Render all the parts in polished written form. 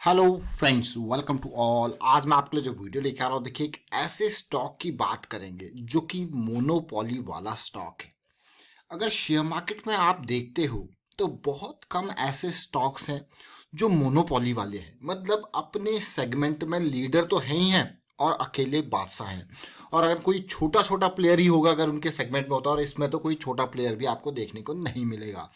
Hello friends, welcome to all. आज मैं आपके लिए जो वीडियो लेके आ रहा हूँ, देखिए एक ऐसे स्टॉक की बात करेंगे जो कि मोनोपोली वाला स्टॉक है। अगर शेयर मार्केट में आप देखते हो तो बहुत कम ऐसे स्टॉक्स हैं जो मोनोपोली वाले हैं, मतलब अपने सेगमेंट में लीडर तो है ही हैं और अकेले बादशाह हैं। और अगर कोई छोटा छोटा प्लेयर ही होगा अगर उनके सेगमेंट में होता है, और इसमें तो कोई छोटा प्लेयर भी आपको देखने को नहीं मिलेगा।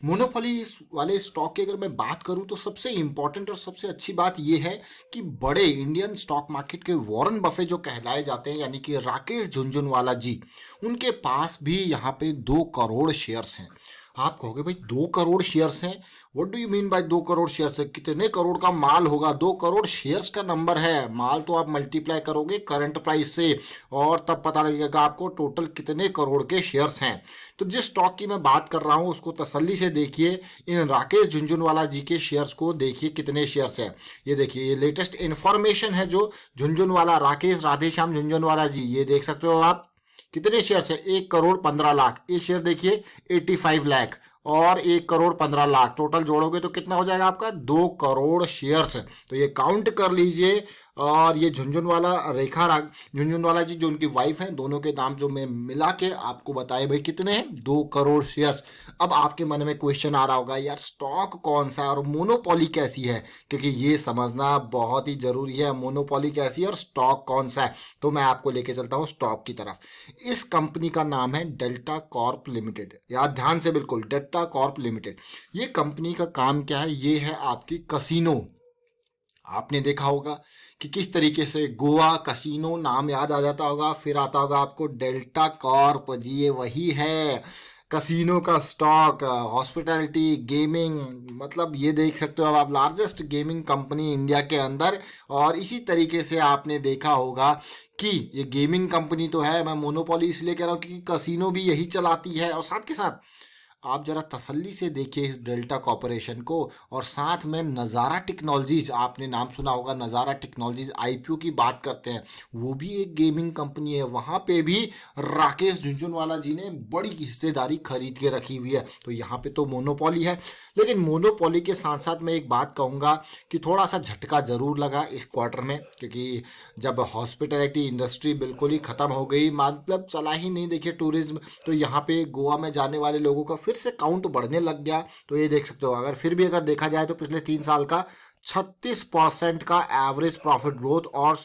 मोनोपोली वाले स्टॉक की अगर मैं बात करूं तो सबसे इंपॉर्टेंट और सबसे अच्छी बात यह है कि बड़े इंडियन स्टॉक मार्केट के वॉरेन बफे जो कहलाए जाते हैं, यानी कि राकेश झुनझुनवाला जी, उनके पास भी यहाँ पे 2 करोड़ शेयर्स हैं। आप कहोगे भाई 2 करोड़ शेयर्स हैं, what do you mean by 2 crore shares है? कितने करोड़ का माल होगा? 2 करोड़ शेयर्स का नंबर है, माल तो आप मल्टीप्लाई करोगे करंट प्राइस से और तब पता लगेगा आपको टोटल कितने करोड़ के शेयर्स हैं। तो जिस स्टॉक की मैं बात कर रहा हूं उसको तसल्ली से देखिए। इन राकेश झुनझुनवाला जी के शेयर्स को देखिए कितने शेयर्स हैं। ये देखिए, ये लेटेस्ट इंफॉर्मेशन है जो झुनझुनवाला राकेश राधेश्याम झुनझुनवाला जी, ये देख सकते हो आप कितने शेयर्स है। 1 करोड़ 15 लाख। ये शेयर देखिए 85 लाख और 1 करोड़ 15 लाख, टोटल जोड़ोगे तो कितना हो जाएगा आपका? 2 करोड़ शेयर्स। तो ये काउंट कर लीजिए। और ये झुनझुनवाला झुनझुनवाला जी जो उनकी वाइफ है, दोनों के नाम जो मैं मिला के आपको बताए भाई कितने हैं, 2 करोड़ शेयर्स। अब आपके मन में क्वेश्चन आ रहा होगा, यार स्टॉक कौन सा है और मोनोपोली कैसी है? क्योंकि ये समझना बहुत ही जरूरी है, मोनोपोली कैसी है और स्टॉक कौन सा है। तो मैं आपको लेके चलता हूँ स्टॉक की तरफ। इस कंपनी का नाम है डेल्टा कॉर्प लिमिटेड। याद ध्यान से, बिल्कुल डेल्टा कॉर्प लिमिटेड। ये कंपनी का काम क्या है? ये है आपकी कसिनो। आपने देखा होगा कि किस तरीके से गोवा कसिनो नाम याद आ जाता होगा, फिर आता होगा आपको डेल्टा कॉर्प जी, ये वही है कसिनो का स्टॉक। हॉस्पिटैलिटी गेमिंग, मतलब ये देख सकते हो अब आप, लार्जेस्ट गेमिंग कंपनी इंडिया के अंदर। और इसी तरीके से आपने देखा होगा कि ये गेमिंग कंपनी तो है, मैं मोनोपोली इसलिए कह रहा हूँ क्योंकि कसिनो भी यही चलाती है। और साथ के साथ आप जरा तसल्ली से देखिए इस डेल्टा कॉरपोरेशन को। और साथ में नज़ारा टेक्नोलॉजीज, आपने नाम सुना होगा, नज़ारा टेक्नोलॉजीज आईपीओ की बात करते हैं, वो भी एक गेमिंग कंपनी है। वहाँ पे भी राकेश झुनझुनवाला जी ने बड़ी हिस्सेदारी खरीद के रखी हुई है। तो यहाँ पे तो मोनोपोली है। लेकिन मोनोपोली के साथ साथ मैं एक बात कहूँगा कि थोड़ा सा झटका ज़रूर लगा इस क्वार्टर में, क्योंकि जब हॉस्पिटैलिटी इंडस्ट्री बिल्कुल ही ख़त्म हो गई, मतलब चला ही नहीं, देखिए टूरिज्म, तो यहाँ पे गोवा में जाने वाले लोगों का फिर से काउंट बढ़ने लग गया। तो ये देख सकते हो, अगर फिर भी अगर देखा जाए तो पिछले 3 साल का 36% का एवरेज प्रॉफिट ग्रोथ और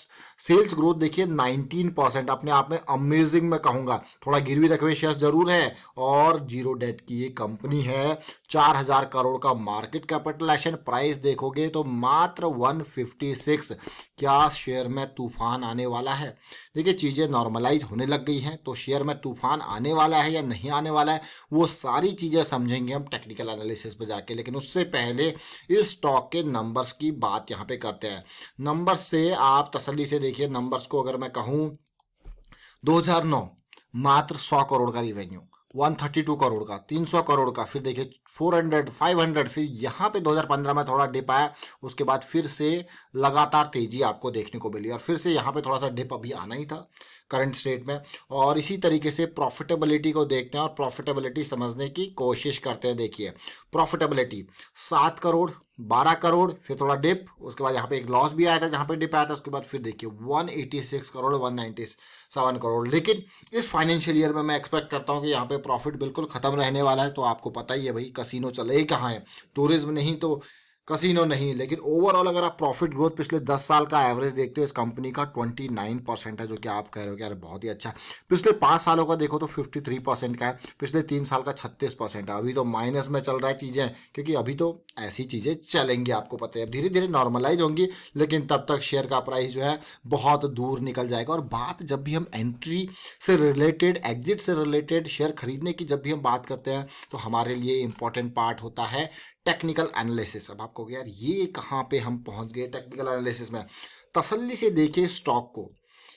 सेल्स ग्रोथ देखिए 19%, अपने आप में अमेजिंग मैं कहूंगा। थोड़ा गिरवी रखे हुए शेयर्स जरूर है और जीरो डेट की ये कंपनी है। 4,000 करोड़ का मार्केट कैपिटलाइजेशन, प्राइस देखोगे तो मात्र 156। क्या शेयर में तूफान आने वाला है? देखिए चीजें नॉर्मलाइज होने लग गई हैं, तो शेयर में तूफान आने वाला है या नहीं आने वाला है, वो सारी चीजें समझेंगे हम टेक्निकल एनालिसिस पे जाके। लेकिन उससे पहले इस स्टॉक के नंबर्स की बात यहाँ पे करते हैं। नंबर्स से आप तसल्ली से देखिए, नंबर्स को अगर मैं कहूँ, 2009 मात्र 100 करोड़ का रिवेन्यू, 132 करोड़ का, 300 करोड़ का, फिर देखिए 400, 500, फिर यहाँ पे 2015 में थोड़ा डिप आया, उसके बाद फिर से लगातार तेजी आपको देखने को मिली और फिर से यहाँ पे थोड़ा सा डिप अभी आना ही था करंट स्टेट में। और इसी तरीके से प्रॉफिटेबिलिटी को देखते हैं और प्रॉफिटेबिलिटी समझने की कोशिश करते हैं। देखिए प्रॉफिटेबिलिटी 7 करोड़, 12 करोड़, फिर थोड़ा डिप, उसके बाद यहाँ पे एक लॉस भी आया था जहाँ पे डिप आया था, उसके बाद फिर देखिए 186 करोड़, 197 करोड़। लेकिन इस फाइनेंशियल ईयर में मैं एक्सपेक्ट करता हूँ कि यहाँ पे प्रॉफिट बिल्कुल खत्म रहने वाला है। तो आपको पता ही है भाई कसिनो चले ही कहाँ है, टूरिज्म नहीं तो कसिनो नहीं। लेकिन ओवरऑल अगर आप प्रॉफिट ग्रोथ पिछले 10 साल का एवरेज देखते हो इस कंपनी का 29% है, जो कि आप कह रहे हो कि यार बहुत ही अच्छा है। पिछले 5 सालों का देखो तो 53% का है, पिछले 3 साल का 36% है। अभी तो माइनस में चल रहा है चीजें, क्योंकि अभी तो ऐसी चीजें चलेंगी, आपको पता है, अब धीरे धीरे नॉर्मलाइज होंगी। लेकिन तब तक शेयर का प्राइस जो है बहुत दूर निकल जाएगा। और बात जब भी हम एंट्री से रिलेटेड, एग्जिट से रिलेटेड, शेयर खरीदने की जब भी हम बात करते हैं तो हमारे लिए इंपॉर्टेंट पार्ट होता है टेक्निकल एनालिसिस। अब आपको यार ये कहाँ पे हम पहुंच गए टेक्निकल एनालिसिस में? तसल्ली से देखिए स्टॉक को,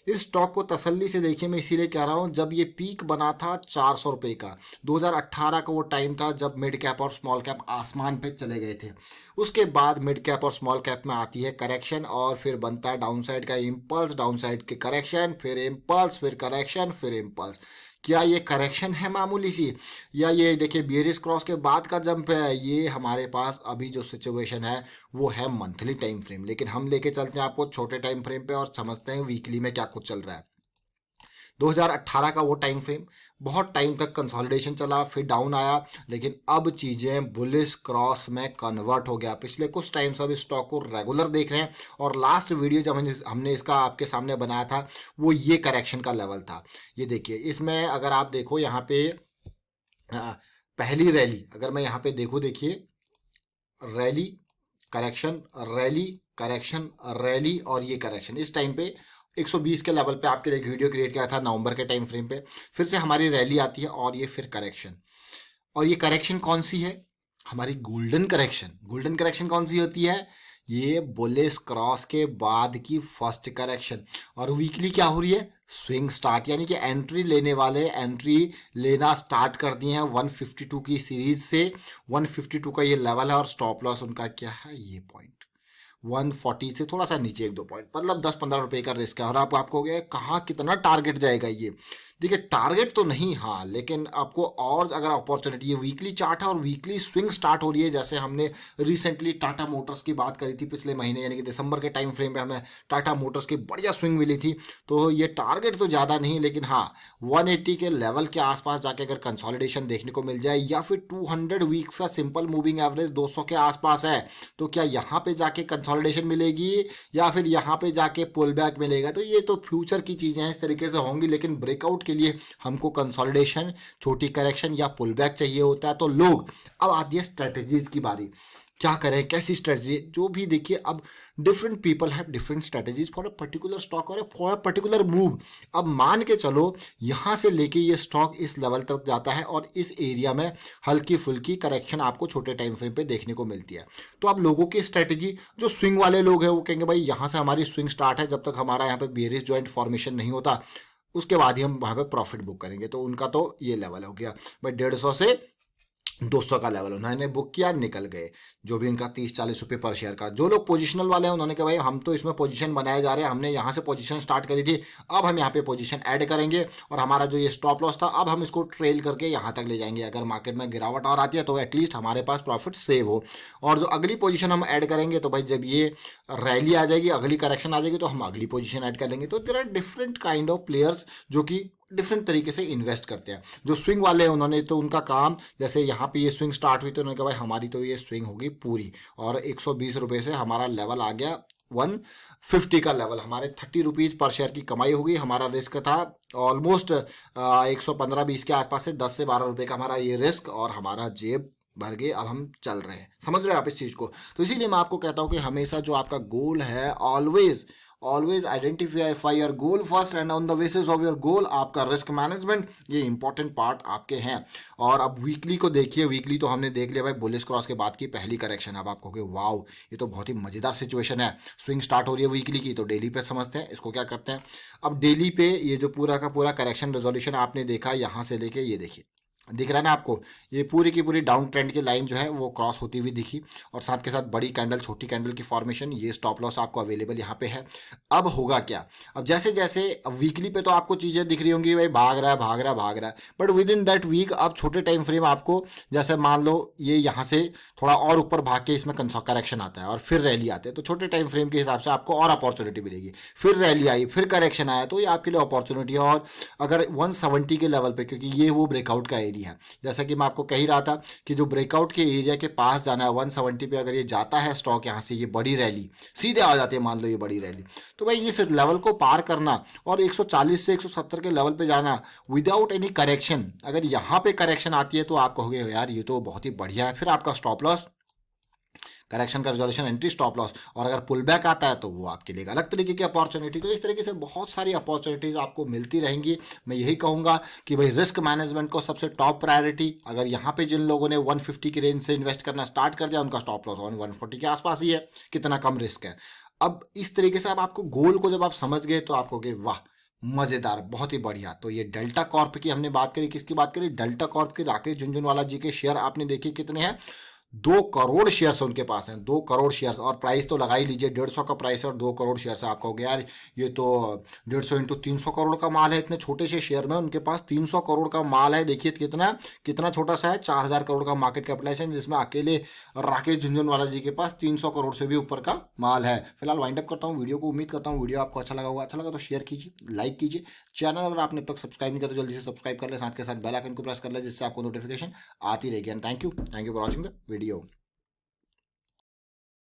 इस स्टॉक को तसल्ली से देखिए। मैं इसीलिए कह रहा हूँ, जब ये पीक बना था 400 रुपये का, 2018 का वो टाइम था जब मिड कैप और स्मॉल कैप आसमान पे चले गए थे। उसके बाद मिड कैप और स्मॉल कैप में आती है करेक्शन और फिर बनता है डाउनसाइड का इम्पल्स, डाउनसाइड के करेक्शन, फिर इम्पल्स, फिर करेक्शन, फिर इम्पल्स। क्या ये करेक्शन है मामूली सी, या ये देखिए बियरिश क्रॉस के बाद का जंप है? ये हमारे पास अभी जो सिचुएशन है वो है मंथली टाइम फ्रेम, लेकिन हम लेके चलते हैं आपको छोटे टाइम फ्रेम पे और समझते हैं वीकली में क्या कुछ चल रहा है। 2018 का वो टाइम फ्रेम, बहुत टाइम तक कंसोलिडेशन चला, फिर डाउन आया, लेकिन अब चीज़ें बुलिश क्रॉस में कन्वर्ट हो गया। पिछले कुछ टाइम से अब इस स्टॉक को रेगुलर देख रहे हैं, और लास्ट वीडियो जब हमने इसका आपके सामने बनाया था वो ये करेक्शन का लेवल था। ये देखिए, इसमें अगर आप देखो यहाँ पे पहली रैली अगर मैं यहाँ पे देखूँ, देखिए rally correction, rally correction, rally और ये करेक्शन। इस टाइम पे 120 के लेवल पे आपके लिए एक वीडियो क्रिएट किया था नवंबर के टाइम फ्रेम पे, फिर से हमारी रैली आती है और ये फिर करेक्शन। और ये करेक्शन कौन सी है? हमारी गोल्डन करेक्शन। गोल्डन करेक्शन कौन सी होती है? ये बुलिश क्रॉस के बाद की फर्स्ट करेक्शन। और वीकली क्या हो रही है? स्विंग स्टार्ट, यानी कि एंट्री लेने वाले एंट्री लेना स्टार्ट कर दिए हैं 152 की सीरीज से। 152 का ये लेवल है और स्टॉप लॉस उनका क्या है? ये पॉइंट 140 से थोड़ा सा नीचे 1-2 पॉइंट, मतलब 10-15 रुपए का रिस्क है। और आपको हो गया कहाँ कितना टारगेट जाएगा ये? देखिए टारगेट तो नहीं, हाँ, लेकिन आपको और अगर अपॉर्चुनिटी, ये वीकली चार्ट है और वीकली स्विंग स्टार्ट हो रही है। जैसे हमने रिसेंटली टाटा मोटर्स की बात करी थी पिछले महीने, यानी कि दिसंबर के टाइम फ्रेम में हमें टाटा मोटर्स की बढ़िया स्विंग मिली थी। तो ये टारगेट तो ज़्यादा नहीं, लेकिन हाँ 180 के लेवल के आसपास जाके अगर कंसोलिडेशन देखने को मिल जाए, या फिर 200 वीक्स का सिंपल मूविंग एवरेज 200 के आसपास है, तो क्या यहाँ पे जाके कंसोलिडेशन मिलेगी या फिर यहाँ पे जाके पुल बैक मिलेगा? तो ये तो फ्यूचर की चीज़ें हैं, इस तरीके से होंगी। लेकिन ब्रेकआउट के लिए हमको कंसोलिडेशन, छोटी करेक्शन या पुल बैक चाहिए होता है। तो लोग, अब आती है स्ट्रेटजीज की बारी। क्या करें, कैसी स्ट्रेटजी? जो भी देखिए, अब different people have different strategies for a particular stock और फॉर अ पर्टिकुलर मूव। अब मान के चलो यहाँ से लेके ये स्टॉक इस लेवल तक जाता है और इस एरिया में हल्की फुल्की करेक्शन आपको छोटे टाइम फ्रेम पे देखने को मिलती है। तो अब लोगों की स्ट्रेटजी, जो स्विंग वाले लोग हैं वो कहेंगे भाई यहाँ से हमारी स्विंग स्टार्ट है, जब तक हमारा यहाँ पे बेरिश जॉइंट फॉर्मेशन नहीं होता उसके बाद ही हम वहाँ पे प्रॉफिट बुक करेंगे। तो उनका तो ये लेवल हो गया भाई 150 से 200 का लेवल उन्होंने बुक किया, निकल गए। जो भी उनका 30-40 रुपये पर शेयर का। जो लोग पोजीशनल वाले हैं उन्होंने कहा भाई हम तो इसमें पोजीशन बनाए जा रहे हैं, हमने यहाँ से पोजीशन स्टार्ट करी थी, अब हम यहाँ पे पोजीशन ऐड करेंगे और हमारा जो ये स्टॉप लॉस था अब हम इसको ट्रेल करके यहाँ तक ले जाएंगे। अगर मार्केट में गिरावट और आती है तो एटलीस्ट हमारे पास प्रॉफिट सेव हो। और जो अगली पोजीशन हम ऐड करेंगे तो भाई जब ये रैली आ जाएगी, अगली करेक्शन आ जाएगी, तो हम अगली पोजीशन ऐड कर लेंगे। तो there are different kind of players जो कि डिफरेंट तरीके से इन्वेस्ट करते हैं। जो स्विंग वाले हैं उन्होंने तो उनका काम, जैसे यहाँ पे ये स्विंग स्टार्ट हुई तो उन्होंने कहा भाई हमारी तो ये स्विंग होगी पूरी, और 120 रुपये से हमारा लेवल आ गया 150 का लेवल, हमारे 30 रुपीज़ पर शेयर की कमाई होगी। हमारा रिस्क था ऑलमोस्ट 115-20 के आसपास से 10 से 12 रुपये का हमारा ये रिस्क, और हमारा जेब भर गए। अब हम चल रहे हैं, समझ रहे हैं आप इस चीज़ को? तो इसीलिए मैं आपको कहता हूँ कि हमेशा जो आपका गोल है, always always identify your goal first, and on the basis of your goal आपका रिस्क मैनेजमेंट, ये इंपॉर्टेंट पार्ट आपके हैं। और अब वीकली को देखिए, वीकली तो हमने देख लिया भाई बुलिश क्रॉस के बाद की पहली करेक्शन। अब आपको कहोगे वाओ ये तो बहुत ही मज़ेदार सिचुएशन है, स्विंग स्टार्ट हो रही है वीकली की। तो डेली पे समझते हैं इसको क्या करते हैं। अब डेली पे ये जो पूरा का पूरा करेक्शन रेजोल्यूशन आपने देखा यहाँ से लेके, ये देखिए दिख रहा है ना आपको, ये पूरी की पूरी डाउन ट्रेंड की लाइन जो है वो क्रॉस होती हुई दिखी, और साथ के साथ बड़ी कैंडल छोटी कैंडल की फॉर्मेशन। ये स्टॉप लॉस आपको अवेलेबल यहाँ पे है। अब होगा क्या? अब जैसे जैसे वीकली पे तो आपको चीज़ें दिख रही होंगी भाई भाग रहा है भाग रहा है भाग रहा है, but within that week अब छोटे टाइम फ्रेम आपको, जैसे मान लो ये यहाँ से थोड़ा और ऊपर भाग के इसमें करेक्शन आता है और फिर रैली आते हैं, तो छोटे टाइम फ्रेम के हिसाब से आपको और अपॉर्चुनिटी मिलेगी। फिर रैली आई, फिर करेक्शन आया, तो ये आपके लिए अपॉर्चुनिटी है। और अगर 170 के लेवल पे, क्योंकि ये वो ब्रेकआउट का एरिया है, जैसा कि मैं आपको कह ही रहा था कि जो ब्रेकआउट के एरिया के पास जाना है 170 पे, अगर ये जाता है स्टॉक यहाँ से, ये बड़ी रैली सीधे आ जाती है, मान लो ये बड़ी रैली, तो भाई इस लेवल को पार करना और 140 से 170 के लेवल पे जाना विदाउट एनी करेक्शन, अगर यहाँ पे करेक्शन आती है तो आप कहोगे यार ये तो बहुत ही बढ़िया है। फिर आपका स्टॉप लॉस, करेक्शन का रेजोल्यूशन, एंट्री, स्टॉप लॉस, और अगर पुल बैक आता है तो वो आपके लिए अलग तरीके की अपॉर्चुनिटी। तो इस तरीके से बहुत सारी अपॉर्चुनिटीज़ आपको मिलती रहेंगी। मैं यही कहूँगा कि भाई रिस्क मैनेजमेंट को सबसे टॉप प्रायोरिटी। अगर यहाँ पे जिन लोगों ने 150 की रेंज से इन्वेस्ट करना स्टार्ट कर दिया, उनका स्टॉप लॉस 140 के आसपास ही है, कितना कम रिस्क है। अब इस तरीके से अब आपको गोल को जब आप समझ गए तो आपको कहोगे वाह मज़ेदार, बहुत ही बढ़िया। तो ये डेल्टा कॉर्प की हमने बात करी, किसकी बात करी? डेल्टा कॉर्प के राकेश झुनझुनवाला जी के शेयर आपने देखे कितने हैं, 2 करोड़ शेयर्स उनके पास हैं, 2 करोड़ शेयर्स। और प्राइस तो लगा ही लीजिए, 150 का प्राइस है और 2 करोड़ शेयर्स है। आपका हो गया यार, ये तो 150 इंटू 300 करोड़ का माल है। इतने छोटे से शेयर में उनके पास 300 करोड़ का माल है। देखिए कितना कितना छोटा सा है, 4000 करोड़ का मार्केट कैपिटलाइजेशन, जिसमें अकेले राकेश झुनझुनवाला जी के पास 300 करोड़ से भी ऊपर का माल है। फिलहाल वाइंड अप करता हूँ वीडियो को। उम्मीद करता हूँ वीडियो आपको अच्छा लगा होगा। अच्छा लगा तो शेयर कीजिए, लाइक कीजिए। चैनल अगर आपने अब तक सब्सक्राइब नहीं किया तो जल्दी से सब्सक्राइब कर ले, साथ के साथ बेल आइकन को प्रेस कर ले, जिससे आपको नोटिफिकेशन आती रहेगी। And thank you for watching the video.